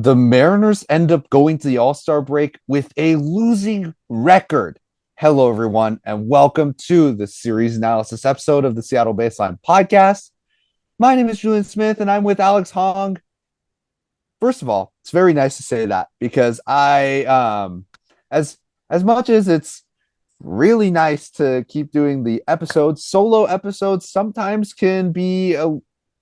The Mariners end up going to the All-Star break with a losing record. Hello, everyone, and welcome to the series analysis episode of the Seattle Baseline podcast. My name is Julian Smith, and I'm with Alex Hong. First of all, it's very nice to say that because as much as it's really nice to keep doing the episodes, solo episodes sometimes can be a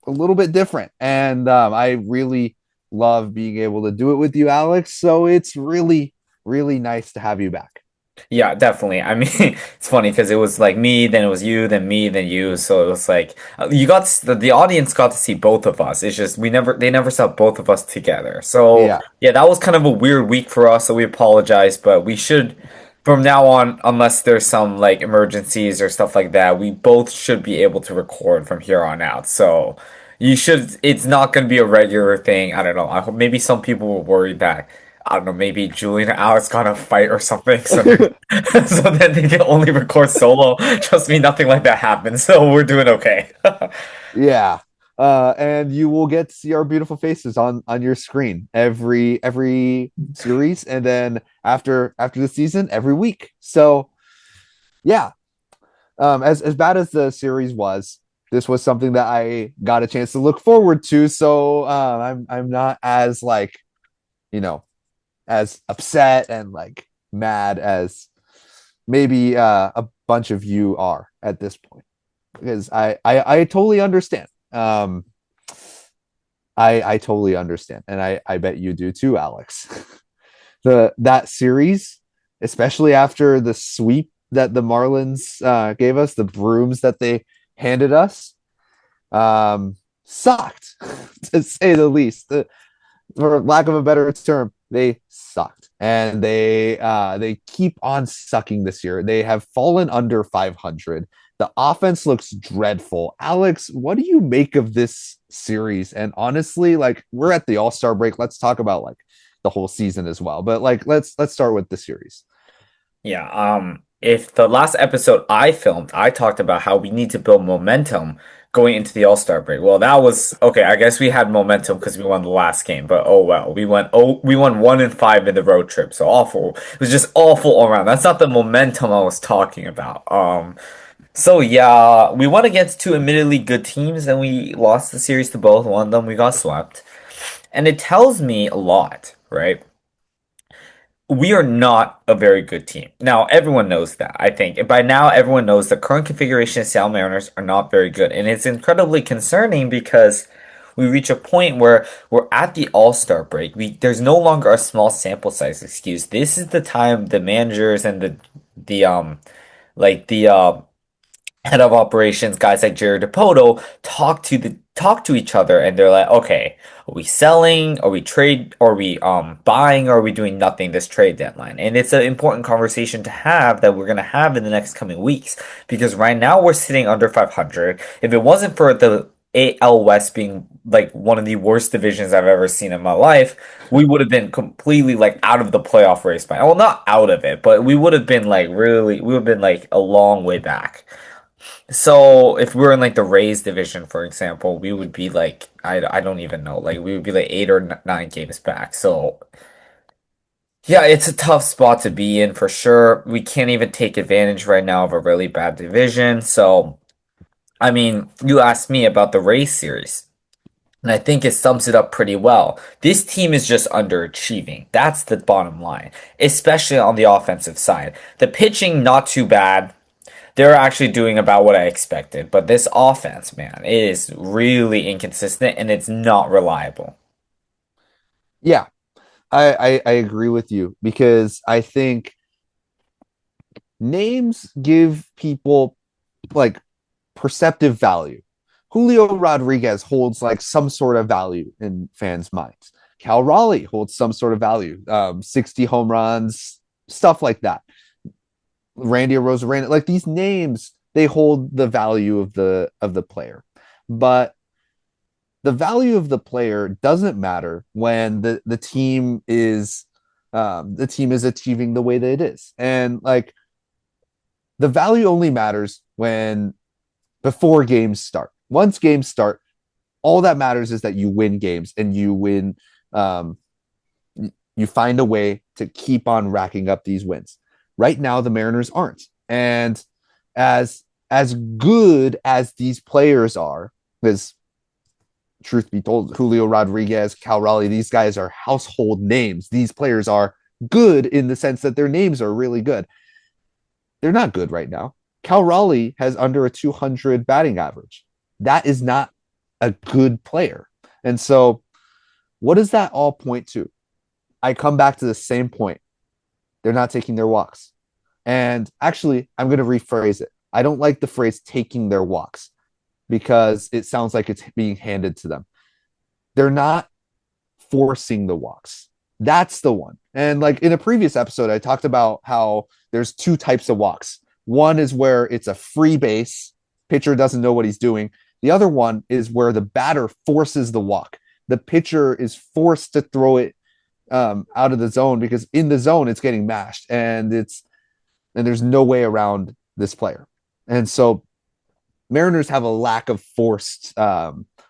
little bit different. And I really love being able to do it with you, Alex. So it's really, really nice to have you back. Yeah, definitely. I mean, it's funny because it was like me, then it was you, then me, then you. So it was like you got the audience got to see both of us. It's just they never saw both of us together. So Yeah. yeah, that was kind of a weird week for us. So we apologize, but we should from now on, unless there's some like emergencies or stuff like that, we both should be able to record from here on out. So you should. It's not going to be a regular thing. I don't know. I hope maybe some people were worried that. I don't know, maybe Julian and Alex got a fight or something. So so then they can only record solo. Trust me, nothing like that happens. So we're doing okay. Yeah. And you will get to see our beautiful faces on your screen every series, and then after the season, every week. So yeah, as bad as the series was, this was something that I got a chance to look forward to. So I'm not as like you know as upset and like mad as maybe a bunch of you are at this point because I totally understand. I totally understand, and I bet you do too, Alex. The that series, especially after the sweep that the Marlins gave us, the brooms that they handed us, sucked to say the least. For lack of a better term, they sucked, and they keep on sucking this year. They have fallen under 500. The offense looks dreadful. Alex, what do you make of this series? And honestly, like we're at the All-Star break. Let's talk about like the whole season as well. But like let's start with the series. Yeah, if the last episode I filmed, I talked about how we need to build momentum going into the All-Star break. Well, that was okay. I guess we had momentum because we won the last game, but oh well. We won 1-5 in the road trip. So awful. It was just awful all around. That's not the momentum I was talking about. So yeah, we went against two admittedly good teams and we lost the series to both. One of them we got swept. And it tells me a lot, right? We are not a very good team. Now, everyone knows that, I think. And by now, everyone knows the current configuration of Seattle Mariners are not very good. And it's incredibly concerning because we reach a point where we're at the All-Star break. There's no longer a small sample size excuse. This is the time the managers and the head of operations, guys like Jared Dipoto, talk to each other and they're like, okay, are we selling? Are we buying? Or are we doing nothing this trade deadline? And it's an important conversation to have that we're gonna have in the next coming weeks because right now we're sitting under 500. If it wasn't for the AL West being like one of the worst divisions I've ever seen in my life, we would have been completely like out of the playoff race by well, not out of it, but we would have been like really, we would have been like a long way back. So if we were in like the Rays division, for example, we would be like I don't even know, like we would be like 8 or 9 games back. So yeah, it's a tough spot to be in for sure. We can't even take advantage right now of a really bad division. So I mean, you asked me about the Rays series. And I think it sums it up pretty well. This team is just underachieving. That's the bottom line, especially on the offensive side. The pitching, not too bad. They're actually doing about what I expected. But this offense, man, it is really inconsistent and it's not reliable. Yeah, I agree with you because I think names give people like perceptive value. Julio Rodriguez holds like some sort of value in fans' minds. Cal Raleigh holds some sort of value, 60 home runs, stuff like that. Randy Rosarena, like these names, they hold the value of the player. But the value of the player doesn't matter when the team is achieving the way that it is. And like the value only matters when before games start. Once games start, all that matters is that you win games and you win. you find a way to keep on racking up these wins. Right now, the Mariners aren't. And as good as these players are, because truth be told, Julio Rodriguez, Cal Raleigh, these guys are household names. These players are good in the sense that their names are really good. They're not good right now. Cal Raleigh has under a 200 batting average. That is not a good player. And so, what does that all point to? I come back to the same point. They're not taking their walks. And actually, I'm going to rephrase it. I don't like the phrase taking their walks because it sounds like it's being handed to them. They're not forcing the walks. That's the one. And like in a previous episode, I talked about how there's two types of walks. One is where it's a free base, pitcher doesn't know what he's doing. The other one is where the batter forces the walk. The pitcher is forced to throw it out of the zone because in the zone it's getting mashed and there's no way around this player. And so Mariners have a lack of forced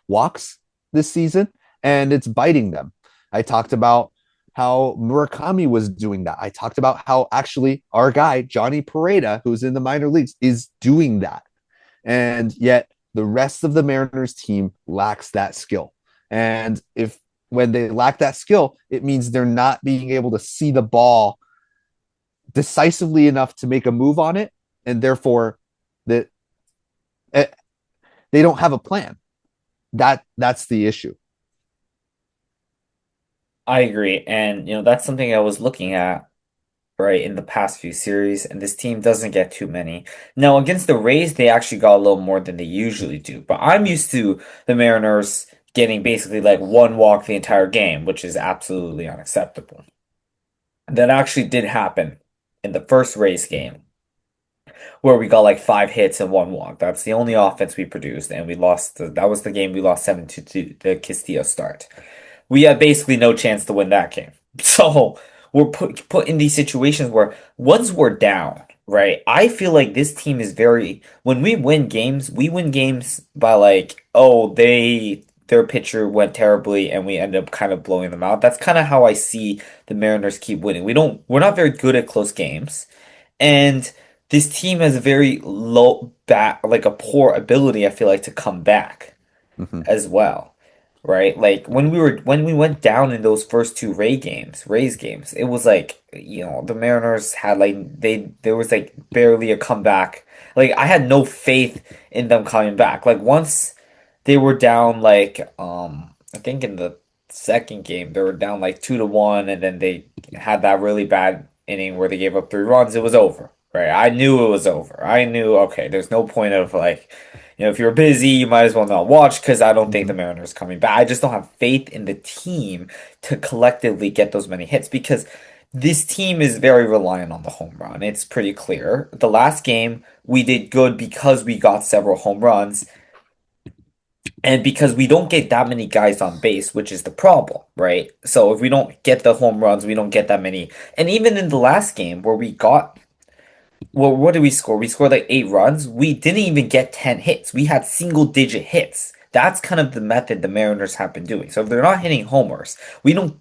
walks this season, and it's biting them. I talked about how Murakami was doing that. I talked about how actually our guy, Johnny Pereda, who's in the minor leagues, is doing that. And yet the rest of the Mariners team lacks that skill. And if when they lack that skill, it means they're not being able to see the ball decisively enough to make a move on it. And therefore, that they don't have a plan. That's the issue. I agree. And, that's something I was looking at, right, in the past few series, and this team doesn't get too many. Now, against the Rays, they actually got a little more than they usually do, but I'm used to the Mariners getting basically like one walk the entire game, which is absolutely unacceptable. That actually did happen in the first Rays game, where we got like 5 hits and one walk. That's the only offense we produced, and we lost. That was the game we lost 7-2, the Castillo start. We had basically no chance to win that game. So we're put in these situations where once we're down, right? I feel like this team is very when we win games by like, oh, their pitcher went terribly and we end up kind of blowing them out. That's kind of how I see the Mariners keep winning. We're not very good at close games. And this team has a very low bat, like a poor ability, I feel like, to come back Mm-hmm. as well. Right? Like when we went down in those first two Rays games, it was like, the Mariners had like there was like barely a comeback. Like I had no faith in them coming back. Like once they were down like I think in the second game they were down like 2-1 and then they had that really bad inning where they gave up 3 runs, it was over. Right? I knew it was over. I knew, okay, there's no point of like, if you're busy, you might as well not watch because I don't think Mm-hmm. the Mariners are coming back. I just don't have faith in the team to collectively get those many hits because this team is very reliant on the home run. It's pretty clear. The last game, we did good because we got several home runs and because we don't get that many guys on base, which is the problem, right? So if we don't get the home runs, we don't get that many. And even in the last game where we got well, what did we score? We scored like 8 runs. We didn't even get 10 hits. We had single digit hits. That's kind of the method the Mariners have been doing. So if they're not hitting homers, we don't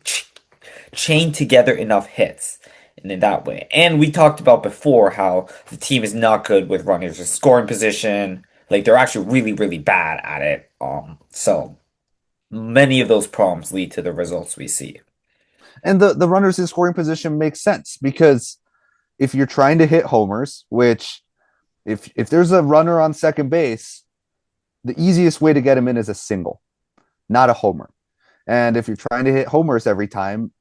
chain together enough hits in that way. And we talked about before how the team is not good with runners in scoring position. Like they're actually really, really bad at it. So many of those problems lead to the results we see. And the runners in scoring position makes sense because if you're trying to hit homers, which if there's a runner on second base, the easiest way to get him in is a single, not a homer. And if you're trying to hit homers every time,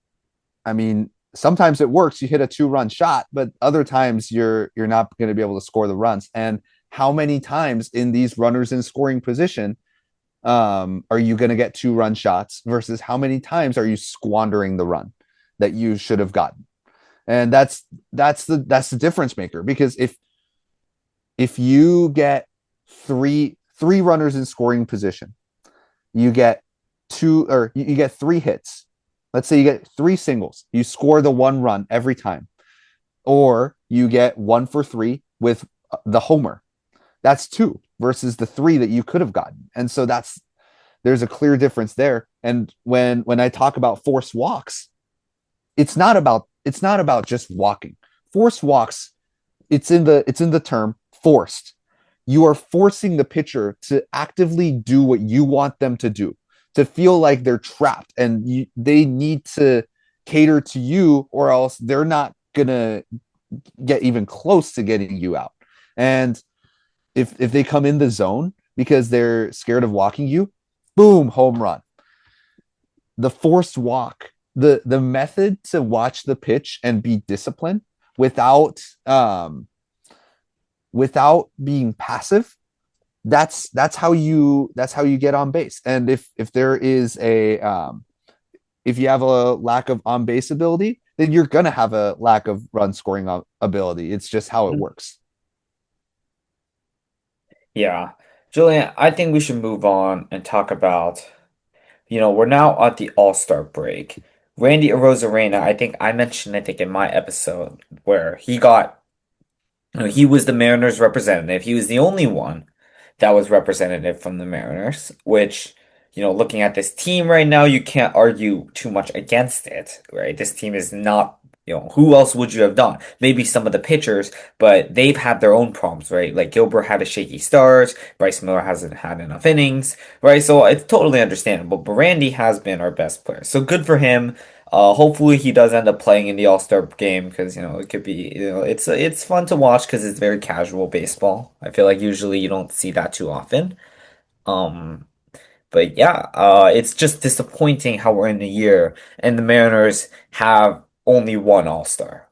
I mean, sometimes it works. You hit a 2-run shot, but other times you're not going to be able to score the runs. And how many times in these runners in scoring position are you going to get 2-run shots versus how many times are you squandering the run that you should have gotten? And that's the difference maker because if you get three runners in scoring position, you get two or you get 3 hits. Let's say you get 3 singles. You score the 1 run every time, or you get 1 for 3 with the homer. That's 2 versus the 3 that you could have gotten. And so there's a clear difference there. And when I talk about forced walks, it's not about just walking. Forced walks, it's in the term forced. You are forcing the pitcher to actively do what you want them to do, to feel like they're trapped, and they need to cater to you, or else they're not gonna get even close to getting you out. And if they come in the zone because they're scared of walking you, boom, home run. The forced walk, the method to watch the pitch and be disciplined without without being passive, that's how you get on base. And if there is a if you have a lack of on base ability, then you're gonna have a lack of run scoring ability. It's just how it works. Yeah. Julian, I think we should move on and talk about, we're now at the All-Star break. Randy Arozarena, I think in my episode where he was the Mariners representative. He was the only one that was representative from the Mariners, which, looking at this team right now, you can't argue too much against it, right? This team is not, who else would you have done? Maybe some of the pitchers, but they've had their own problems, right? Like Gilbert had a shaky start, Bryce Miller hasn't had enough innings, right? So it's totally understandable, but Randy has been our best player. So good for him. Hopefully he does end up playing in the All-Star game because it could be it's fun to watch because it's very casual baseball. I feel like usually you don't see that too often. Um, but yeah, it's just disappointing how we're in the year and the Mariners have only one All-Star.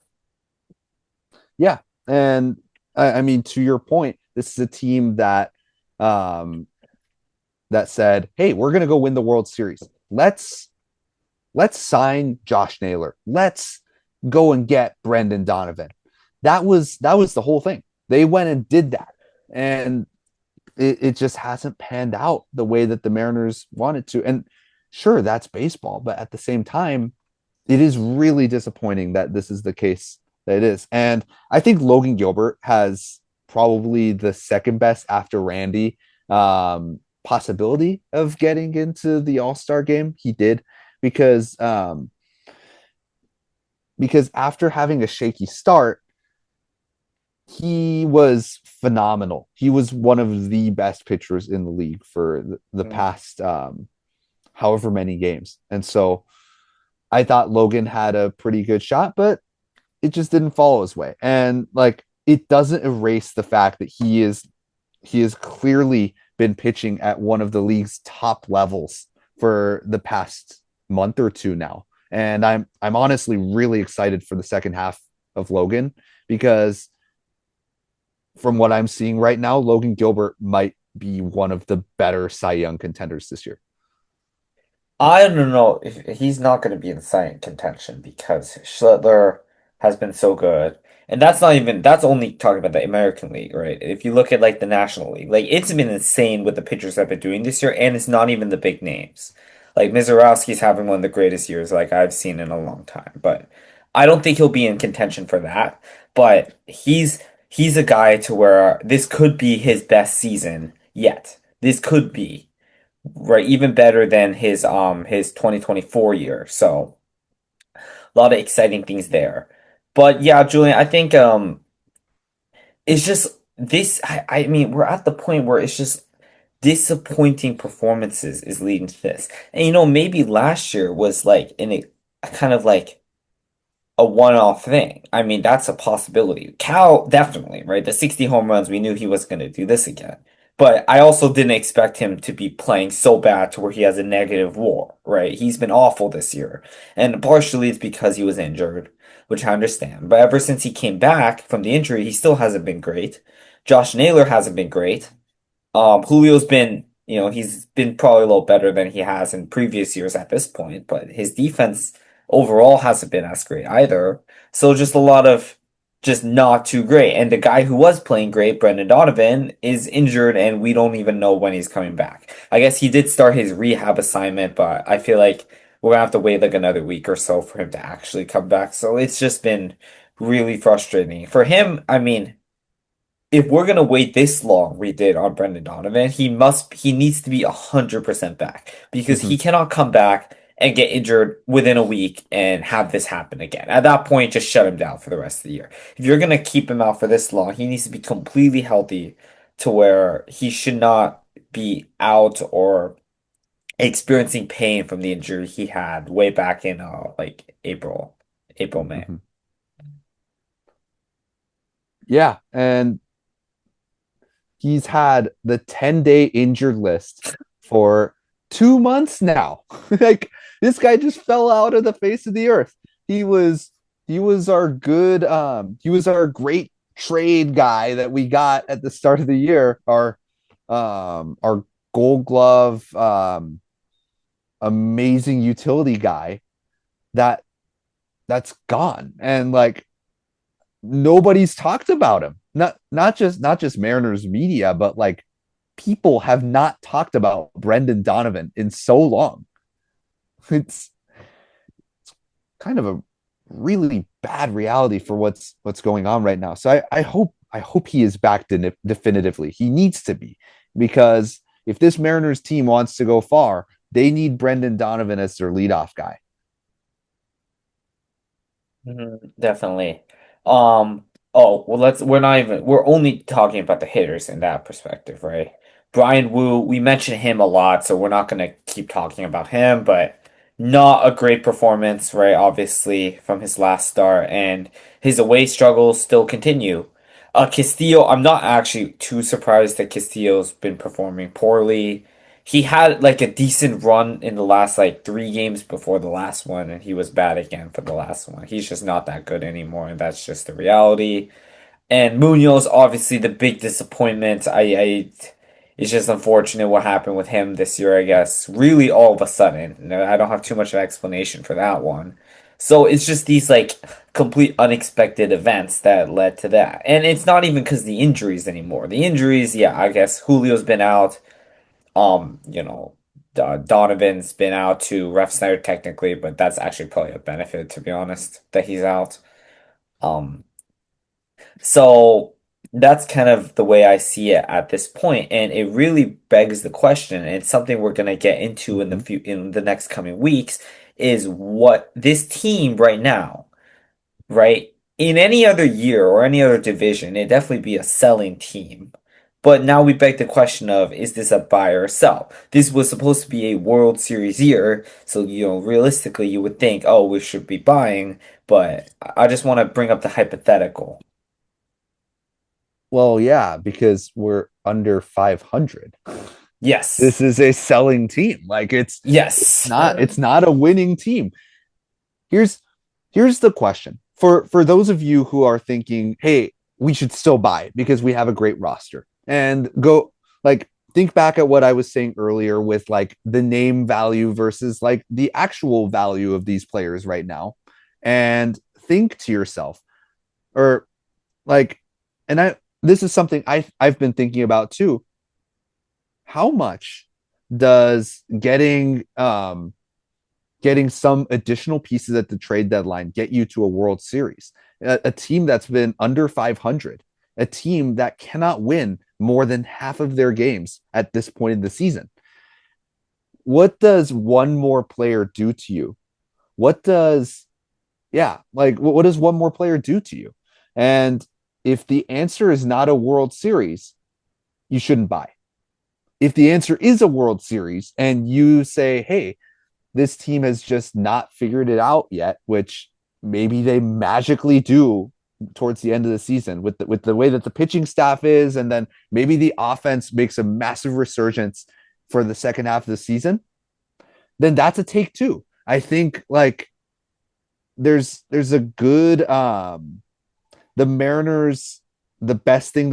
Yeah, and I mean, to your point, this is a team um, that said, "Hey, we're gonna go win the World Series. Let's sign Josh Naylor. Let's go and get Brendan Donovan." That was the whole thing. They went and did that, and it just hasn't panned out the way that the Mariners wanted to. And sure, that's baseball, but at the same time, it is really disappointing that this is the case that it is. And I think Logan Gilbert has probably the second best after Randy possibility of getting into the All-Star game. He did because after having a shaky start, he was phenomenal. He was one of the best pitchers in the league for the Mm. past however many games. And so I thought Logan had a pretty good shot, but it just didn't follow his way. And like it doesn't erase the fact that he has clearly been pitching at one of the league's top levels for the past month or two now. And I'm honestly really excited for the second half of Logan because from what I'm seeing right now, Logan Gilbert might be one of the better Cy Young contenders this year. I don't know if he's not going to be in second contention because Schlittler has been so good. And that's only talking about the American League, right? If you look at like the National League, like it's been insane with the pitchers I've been doing this year, and it's not even the big names. Like Mizorowski's having one of the greatest years like I've seen in a long time, but I don't think he'll be in contention for that. But he's a guy to where this could be his best season yet. This could be. Right, even better than his 2024 year. So a lot of exciting things there. But yeah, Julian, I think it's just this I mean, we're at the point where it's just disappointing performances is leading to this. And maybe last year was like in a kind of like a one-off thing. I mean, that's a possibility. Cal, definitely, right? The 60 home runs, we knew he was going to do this again. But I also didn't expect him to be playing so bad to where he has a negative WAR, right? He's been awful this year. And partially it's because he was injured, which I understand. But ever since he came back from the injury, he still hasn't been great. Josh Naylor hasn't been great. Julio's been, he's been probably a little better than he has in previous years at this point, but his defense overall hasn't been as great either. So just a lot of just not too great. And the guy who was playing great, Brendan Donovan, is injured and we don't even know when he's coming back. I guess he did start his rehab assignment, but I feel like we're gonna have to wait like another week or so for him to actually come back. So it's just been really frustrating. For him, I mean, if we're gonna wait this long, we did on Brendan Donovan, he needs to be 100% back because Mm-hmm. he cannot come back and get injured within a week and have this happen again. At that point, just shut him down for the rest of the year. If you're gonna keep him out for this long, he needs to be completely healthy to where he should not be out or experiencing pain from the injury he had way back in like April, May. Mhm. Yeah, and he's had the 10-day injured list for 2 months now. Like this guy just fell out of the face of the earth. He was he was our good he was our great trade guy that we got at the start of the year. Our gold glove amazing utility guy that that's gone. And like nobody's talked about him. Not just Mariners media, but like people have not talked about Brendan Donovan in so long. It's kind of a really bad reality for what's going on right now. So I hope he is back definitively. He needs to be because if this Mariners team wants to go far, they need Brendan Donovan as their leadoff guy. Definitely. Oh, well, we're only talking about the hitters in that perspective, right? Brian Wu, we mentioned him a lot, so we're not gonna keep talking about him, but not a great performance, right? Obviously, from his last start, and his away struggles still continue. Castillo, I'm not actually too surprised that Castillo's been performing poorly. He had like a decent run in the last like 3 games before the last one, and he was bad again for the last one. He's just not that good anymore, and that's just the reality. And Munoz, obviously the big disappointment. It's just unfortunate what happened with him this year, I guess. Really, all of a sudden. No, I don't have too much of an explanation for that one. So it's just these like complete unexpected events that led to that. And it's not even because the injuries anymore. The injuries, yeah, I guess Julio's been out. You know, Donovan's been out too. Ref Snyder technically, but that's actually probably a benefit to be honest that he's out. Um, so that's kind of the way I see it at this point, and it really begs the question, and it's something we're gonna get into in Mm-hmm. in the next coming weeks, is what this team right now, right? In any other year or any other division, it'd definitely be a selling team. But now we beg the question of, is this a buy or sell? This was supposed to be a World Series year, so realistically you would think, oh, we should be buying, but I just want to bring up the hypothetical. Well, yeah, because we're under 500. Yes. This is a selling team. Like it's Yes. not it's not a winning team. Here's here's the question. For those of you who are thinking, "Hey, we should still buy because we have a great roster." And go like think back at what I was saying earlier with like the name value versus like the actual value of these players right now. And think to yourself, or like and I this is something I've been thinking about too. How much does getting some additional pieces at the trade deadline get you to a World Series? A team that's been under 500, a team that cannot win more than half of their games at this point in the season. What does one more player do to you? What does yeah, like what does one more player do to you? And if the answer is not a World Series, you shouldn't buy. If the answer is a World Series and you say, "Hey, this team has just not figured it out yet," which maybe they magically do towards the end of the season with the way that the pitching staff is, and then maybe the offense makes a massive resurgence for the second half of the season, then that's a take too. I think like there's a good the Mariners the best thing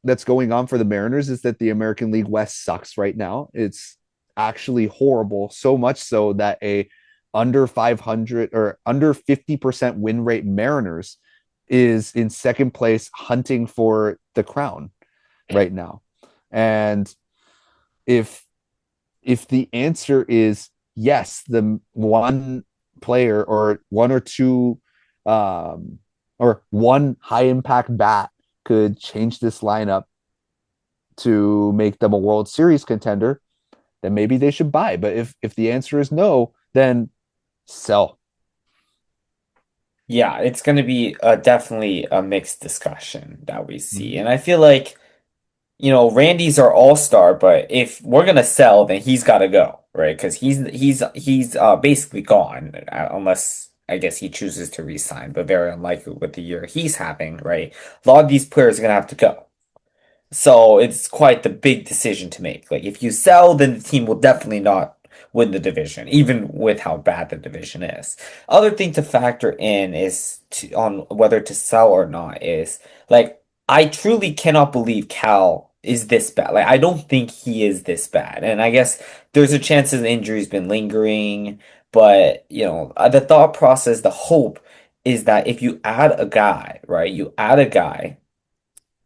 that's going on for the Mariners is that the American League West sucks right now. It's actually horrible, so much so that a under 500 or under 50% win rate Mariners is in second place hunting for the crown right now. And if if the answer is yes, the one player or one or two or one high impact bat could change this lineup to make them a World Series contender, then maybe they should buy. But if the answer is no, then Sell. Yeah, it's going to be definitely a mixed discussion that we see. Mhm. And I feel like, Randy's our all-star, but if we're going to sell, then he's got to go, right? Because he's basically gone, unless I guess he chooses to resign, but very unlikely with the year he's having, right? A lot of these players are going to have to go. So it's quite the big decision to make. Like if you sell, then the team will definitely not win the division, even with how bad the division is. Other thing to factor in is on whether to sell or not is like I truly cannot believe Cal is this bad. Like I don't think he is this bad. And I guess there's a chance his injury's been lingering, but the thought process, the hope is that if you add a guy, right? You add a guy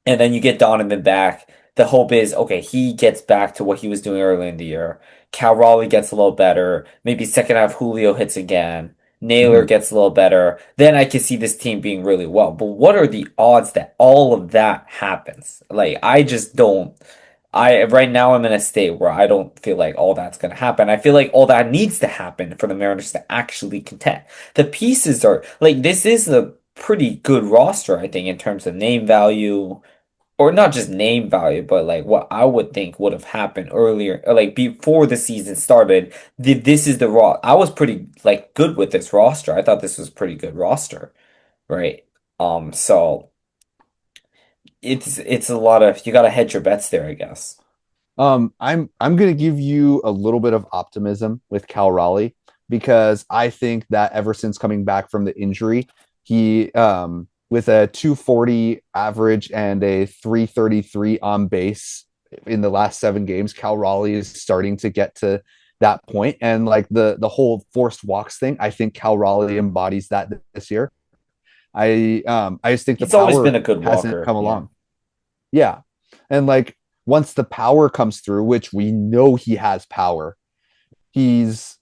and then you get Donovan back. The hope is, okay, he gets back to what he was doing early in the year. Cal Raleigh gets a little better. Maybe second half Julio hits again. Naylor Mhm. gets a little better. Then I can see this team being really well. But what are the odds that all of that happens? Like, I just don't. Right now I'm in a state where I don't feel like all that's gonna happen. I feel like all that needs to happen for the Mariners to actually contend. The pieces are like this is a pretty good roster, I think, in terms of name value or not just name value, but like what I would think would have happened earlier, or like before the season started. This is the raw. I was pretty like good with this roster. I thought this was a pretty good roster, right? So it's a lot of you got to hedge your bets there, I guess. I'm gonna give you a little bit of optimism with Cal Raleigh because I think that ever since coming back from the injury, he with a 240 average and a 333 on base in the last 7 games, Cal Raleigh is starting to get to that point. And like the whole forced walks thing, I think Cal Raleigh embodies that this year. I just think the He's always been power a good hasn't walker. come Yeah. along. Yeah. And like once the power comes through, which we know he has power, he's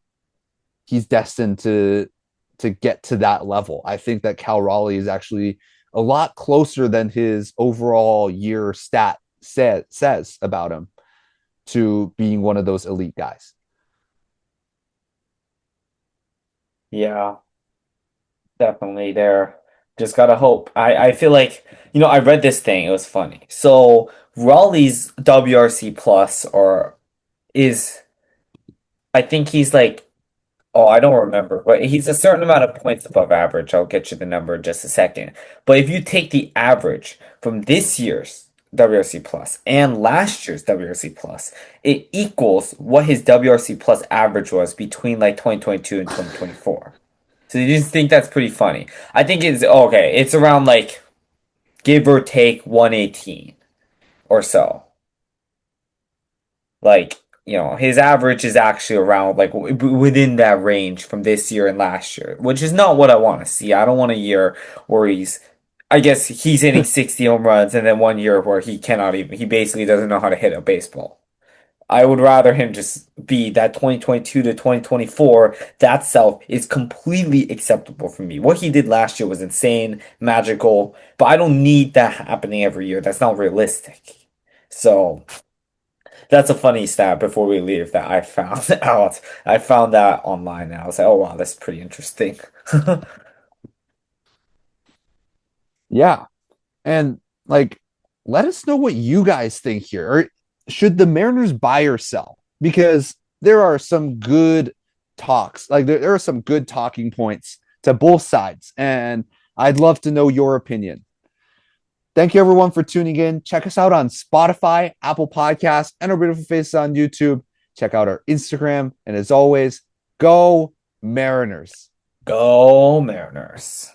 he's destined to get to that level. I think that Cal Raleigh is actually a lot closer than his overall year stat says about him to being one of those elite guys. Yeah, definitely there. Just gotta hope. I feel like, I read this thing, it was funny. So Raleigh's WRC plus or is I think he's like oh, I don't remember, but he's a certain amount of points above average. I'll get you the number in just a second. But if you take the average from this year's WRC plus and last year's WRC plus, it equals what his WRC plus average was between like 2022 and 2024. So you just think that's pretty funny. I think it's okay. It's around like give or take 118 or so. Like, his average is actually around like within that range from this year and last year, which is not what I want to see. I don't want a year where I guess he's hitting 60 home runs and then one year where he basically doesn't know how to hit a baseball. I would rather him just be that 2022 to 2024. That self is completely acceptable for me. What he did last year was insane, magical, but I don't need that happening every year. That's not realistic. So. That's a funny stat before we leave that I found out. I found that online and I was like, oh wow, that's pretty interesting. Yeah. And like let us know what you guys think here. Or should the Mariners buy or sell? Because there are some good talks. Like there are some good talking points to both sides. And I'd love to know your opinion. Thank you everyone for tuning in. Check us out on Spotify, Apple Podcasts, and our beautiful faces on YouTube. Check out our Instagram. And as always, go Mariners. Go Mariners.